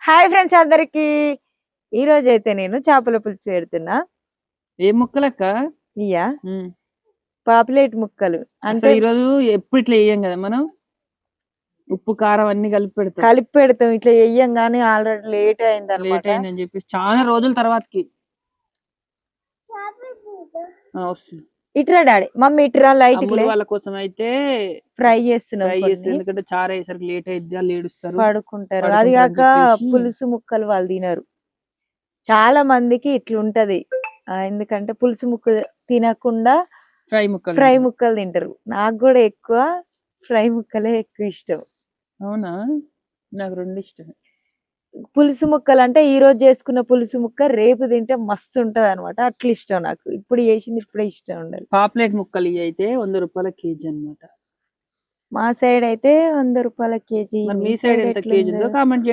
Hi friends అందరికి. ఈ రోజు అయితే నేను చేపల పులుసు పెడుతున్నా. ఏ ముక్కలక్క? ఇయ్యా పాపులేట్ ముక్కలు అంటే ఈ రోజు ఎప్పుడు ఇట్లా వేయం కదా మనం, ఉప్పు కారం అన్ని కలిపి పెడతాం. ఇట్లా వేయం గానీ ఆల్రెడీ లేట్ అయింది అనమాట. లేట్ అయిందని చెప్పేసి చాలా రోజుల తర్వాతకి ఇట్రా డాడీ, మమ్మీ ఇట్రా. లైట్ వాళ్ళ కోసం అయితే ఫ్రై చేస్తున్నాం. ఎందుకంటే చారు అయ్యేసరికి లేట్ అయింది, వాళ్ళు ఏడుస్తారు, పడుకుంటారు. అది కాక పులుసు ముక్కలు వాళ్ళు తినరు. చాలా మందికి ఇట్లుంటది, ఎందుకంటే పులుసు ముక్క తినకుండా ఫ్రై ముక్కలు తింటారు. నాకు కూడా ఎక్కువ ఫ్రై ముక్కలే ఎక్కువ ఇష్టం. అవునా? నాకు రెండు ఇష్టం. పులుసు ముక్కలు అంటే ఈ రోజు చేసుకున్న పులుసు ముక్క రేపు తింటే మస్తు ఉంటది అనమాట. అట్లా ఇష్టం నాకు. ఇప్పుడు చేసింది ఇప్పుడే ఇష్టం ఉండాలి. పాపులేట్ ముక్కలు ఇవి అయితే 100 రూపాయల కేజీ అన్నమాట. మా సైడ్ అయితే 100 రూపాయల కేజీ. మీ సైడ్ ఎంత కేజీ ఉందో కామెంట్ చేయండి.